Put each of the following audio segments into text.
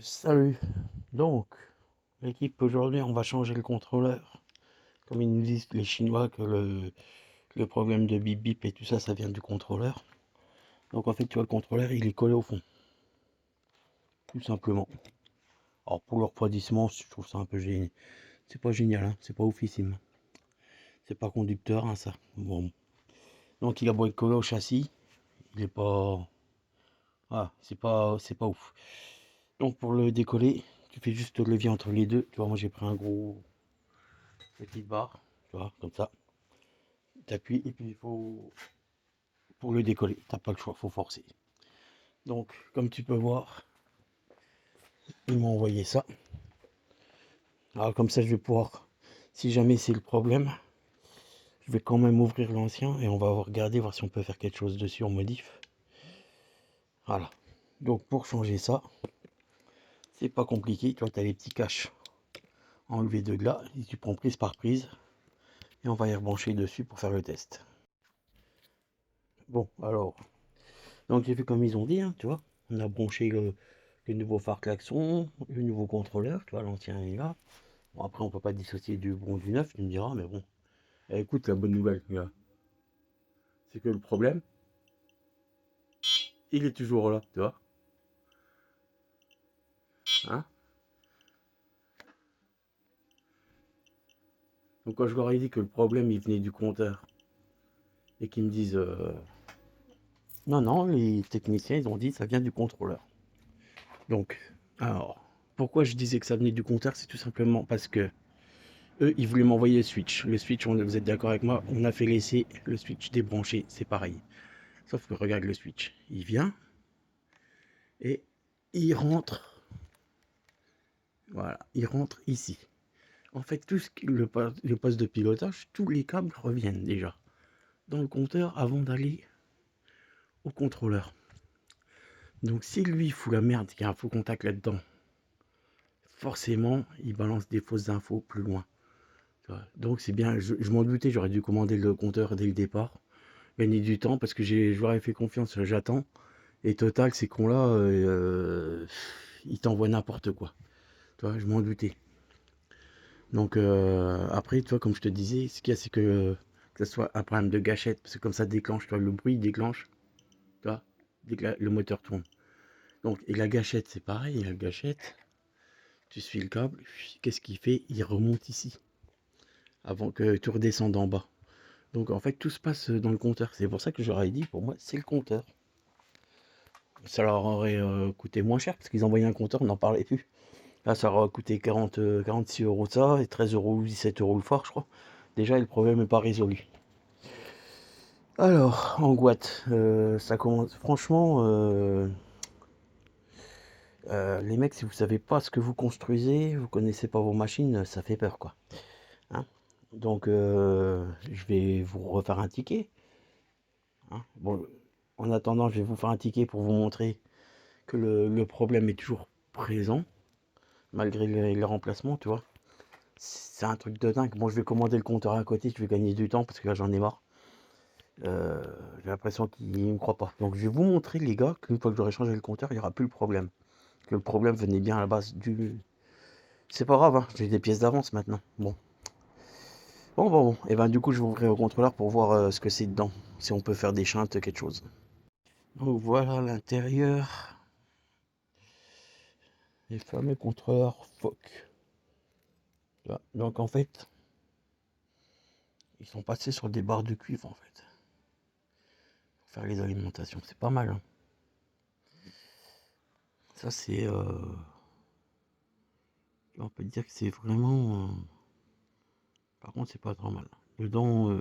Salut. Donc, l'équipe aujourd'hui, on va changer le contrôleur. Comme ils nous disent les Chinois que le problème de bip bip et tout ça, ça vient du contrôleur. Donc en fait, tu vois, le contrôleur, il est collé au fond. Tout simplement. Alors pour le refroidissement, je trouve ça un peu génial. C'est pas génial, hein, c'est pas oufissime. C'est pas conducteur, hein, ça. Bon. Donc il a beau être collé au châssis, il est pas. Ah, c'est pas ouf. Donc pour le décoller, tu fais juste le levier entre les deux. Tu vois, moi j'ai pris un gros petite barre, tu vois, comme ça. T'appuies et puis il faut pour le décoller, t'as pas le choix, faut forcer. Donc comme tu peux voir, ils m'ont envoyé ça. Alors comme ça je vais pouvoir, si jamais c'est le problème, je vais quand même ouvrir l'ancien et on va regarder, voir si on peut faire quelque chose dessus en modif. Voilà. Donc pour changer ça, c'est pas compliqué, tu vois, t'as les petits caches enlevés de là, et tu prends prise par prise et on va y rebrancher dessus pour faire le test. Bon alors, donc j'ai fait comme ils ont dit, hein, tu vois, on a branché le nouveau phare klaxon, le nouveau contrôleur, tu vois, l'ancien est là. Bon, après, on peut pas dissocier du bon du neuf, tu me diras, mais bon. Eh, écoute, la bonne nouvelle, gars, c'est que le problème, il est toujours là, tu vois. Hein. Donc, quand je leur ai dit que le problème, il venait du compteur, et qu'ils me disent, non, non, les techniciens, ils ont dit, ça vient du contrôleur. Donc, alors, pourquoi je disais que ça venait du compteur, c'est tout simplement parce que eux, ils voulaient m'envoyer le switch. Le switch, vous êtes d'accord avec moi, on a fait laisser le switch débranché, c'est pareil. Sauf que regarde le switch, il vient, et il rentre, voilà, il rentre ici. En fait, tout le poste de pilotage, tous les câbles reviennent déjà dans le compteur avant d'aller au contrôleur. Donc si lui fout la merde, qu'il y a un faux contact là-dedans, forcément, il balance des fausses infos plus loin. Donc c'est bien, je m'en doutais, j'aurais dû commander le compteur dès le départ, gagner du temps, parce que je leur ai fait confiance, j'attends. Et total, ces cons-là, ils t'envoient n'importe quoi. Tu vois, je m'en doutais. Donc après, tu vois, comme je te disais, ce qu'il y a, c'est que ce soit un problème de gâchette, parce que comme ça déclenche, tu vois, le bruit déclenche, tu vois, dès que le moteur tourne. Donc, et la gâchette, c'est pareil, la gâchette, tu suis le câble, qu'est-ce qu'il fait? Il remonte ici, avant que tu redescendes en bas. Donc en fait, tout se passe dans le compteur. C'est pour ça que j'aurais dit, pour moi, c'est le compteur. Ça leur aurait coûté moins cher, parce qu'ils envoyaient un compteur, on n'en parlait plus. Là, ça aurait coûté 46 euros ça, et 13 euros, 17 euros le phare, je crois. Déjà, le problème n'est pas résolu. Alors, en Guatt, ça commence. Franchement, les mecs, si vous savez pas ce que vous construisez, vous connaissez pas vos machines, ça fait peur, quoi. Hein. Donc, je vais vous refaire un ticket. Hein. Bon, en attendant, je vais vous faire un ticket pour vous montrer que le problème est toujours présent, malgré les remplacements, tu vois. C'est un truc de dingue. Bon, je vais commander le compteur à côté, je vais gagner du temps parce que là, j'en ai marre. J'ai l'impression qu'ils ne me croient pas. Donc, je vais vous montrer, les gars, qu'une fois que j'aurai changé le compteur, il n'y aura plus le problème. Que le problème venait bien à la base du. C'est pas grave, hein, j'ai des pièces d'avance maintenant. Bon. Bon. Et ben, du coup, je vais ouvrir au contrôleur pour voir ce que c'est dedans. Si on peut faire des chintes, quelque chose. Donc, voilà l'intérieur. Les fameux contrôleurs FOC. Donc, en fait, ils sont passés sur des barres de cuivre, en fait. Pour faire les alimentations. C'est pas mal, hein. Ça, c'est. On peut dire que c'est vraiment. Par contre, c'est pas trop mal. Dedans,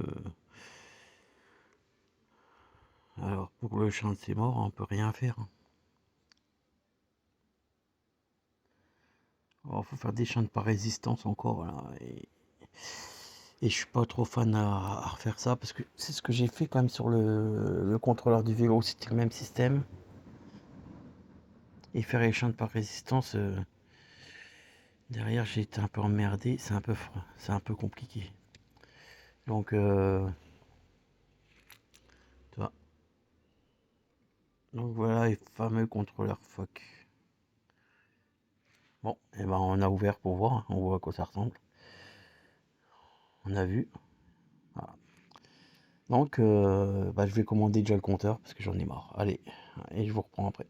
alors pour le chien, c'est mort, on peut rien faire. Alors, faut faire des chaînes par résistance encore là. Et je suis pas trop fan à refaire ça parce que c'est ce que j'ai fait quand même sur le contrôleur du vélo. C'était le même système. Et faire les chaînes par résistance, derrière j'ai été un peu emmerdé. C'est un peu compliqué. Donc, tu vois. Donc voilà les fameux contrôleurs FOC. Bon, et ben on a ouvert pour voir, hein, on voit à quoi ça ressemble. On a vu. Voilà. Donc, bah, je vais commander déjà le compteur parce que j'en ai marre. Allez, et je vous reprends après.